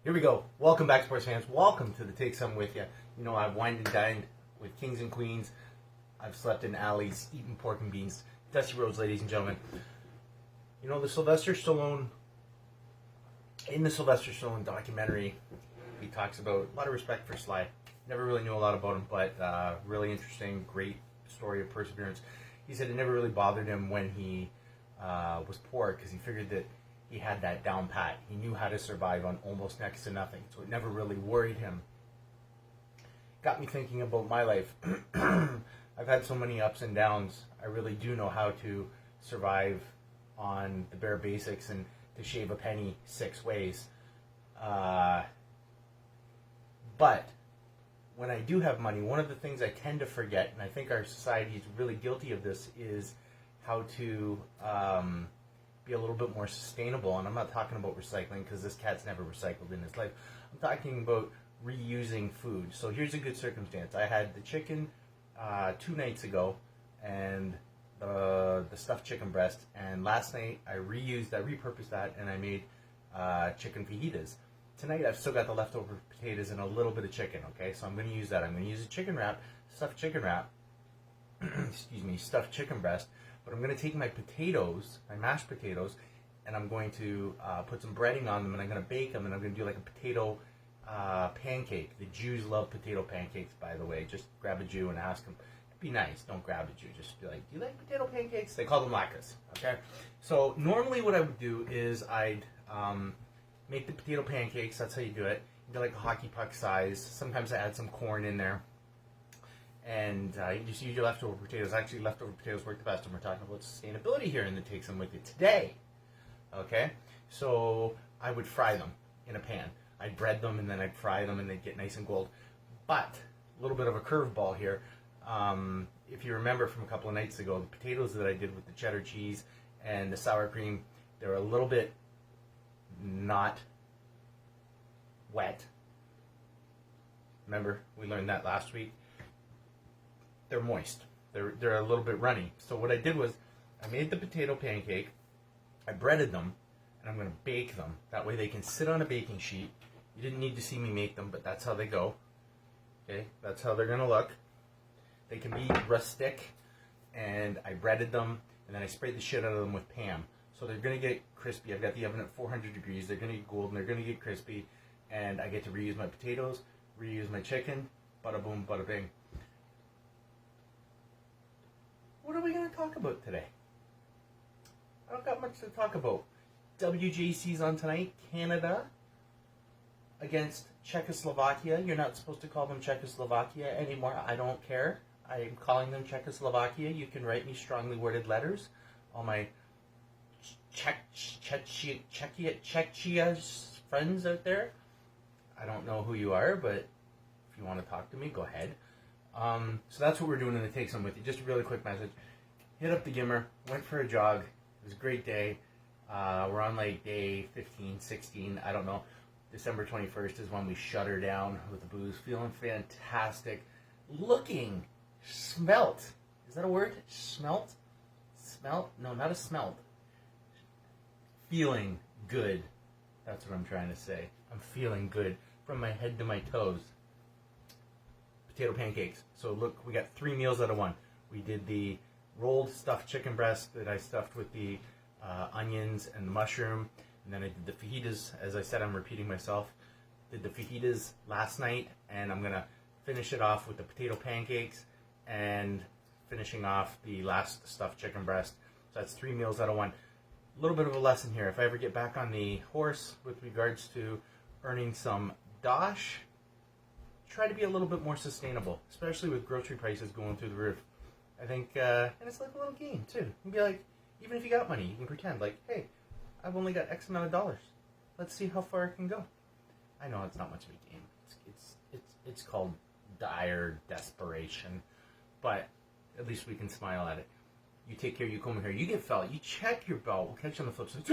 Here we go. Welcome back, sports fans. Welcome to the Take Some With Ya. You know, I've wined and dined with kings and queens. I've slept in alleys, eaten pork and beans. Dusty roads, ladies and gentlemen. You know, in the Sylvester Stallone documentary, he talks about a lot of respect for Sly. Never really knew a lot about him, but really interesting, great story of perseverance. He said it never really bothered him when he was poor because he figured that he had that down pat. He knew how to survive on almost next to nothing, so it never really worried him. Got me thinking about my life. I've had so many ups and downs. I really do know how to survive on the bare basics and to shave a penny 6 ways. But when I do have money, one of the things I tend to forget, and I think our society is really guilty of this, is how to be a little bit more sustainable. And I'm not talking about recycling because this cat's never recycled in his life. I'm talking about reusing food. So here's a good circumstance. I had the chicken 2 nights ago and the stuffed chicken breast, and last night I repurposed that and I made chicken fajitas. Tonight I've still got the leftover potatoes and a little bit of chicken, okay? So I'm going to use that. I'm going to use a chicken wrap, stuffed chicken wrap, stuffed chicken breast, but I'm going to take my potatoes, my mashed potatoes, and I'm going to put some breading on them, and I'm going to bake them, and I'm going to do like a potato pancake. The Jews love potato pancakes, by the way. Just grab a Jew and ask them. Be nice. Don't grab a Jew. Just be like, do you like potato pancakes? They call them latkes, okay? So normally what I would do is I'd make the potato pancakes. That's how you do it. You do like a hockey puck size. Sometimes I add some corn in there. And you just use your leftover potatoes. Actually, leftover potatoes work the best, and we're talking about sustainability here in the Take Some With You today. Okay? So I would fry them in a pan. I'd bread them, and then I'd fry them, and they'd get nice and gold. But, a little bit of a curveball here. If you remember from a couple of nights ago, the potatoes that I did with the cheddar cheese and the sour cream, they're a little bit not wet. Remember, we learned that last week. They're moist. They're a little bit runny. So what I did was I made the potato pancake, I breaded them, and I'm going to bake them. That way they can sit on a baking sheet. You didn't need to see me make them, but that's how they go. Okay, that's how they're going to look. They can be rustic, and I breaded them, and then I sprayed the shit out of them with Pam. So they're going to get crispy. I've got the oven at 400 degrees. They're going to get golden. They're going to get crispy, and I get to reuse my potatoes, reuse my chicken. Bada boom, bada bing. What are we going to talk about today? I don't got much to talk about. WJC's on tonight. Canada against Czechoslovakia. You're not supposed to call them Czechoslovakia anymore. I don't care. I'm calling them Czechoslovakia. You can write me strongly worded letters. All my Czechia friends out there. I don't know who you are, but if you want to talk to me, go ahead. So that's what we're doing in the Take Some With You. Just a really quick message. Hit up the Gimmer. Went for a jog. It was a great day. We're on like day 15, 16. I don't know. December 21st is when we shut her down with the booze. Feeling fantastic. Looking. Smelt. Is that a word? Smelt? Smelt? No, not a smelt. Feeling good. That's what I'm trying to say. I'm feeling good from my head to my toes. Potato pancakes. So look, we got 3 meals out of 1. We did the rolled stuffed chicken breast that I stuffed with the onions and the mushroom. And then I did the fajitas. As I said, I'm repeating myself. Did the fajitas last night, and I'm going to finish it off with the potato pancakes and finishing off the last stuffed chicken breast. So that's 3 meals out of 1. A little bit of a lesson here. If I ever get back on the horse with regards to earning some dosh, try to be a little bit more sustainable, especially with grocery prices going through the roof. I think, and it's like a little game too. You can be like, even if you got money, you can pretend like, hey, I've only got X amount of dollars. Let's see how far it can go. I know it's not much of a game. It's called dire desperation, but at least we can smile at it. You take care, you comb your hair, you get felt, you check your belt. We'll catch you on the flip side.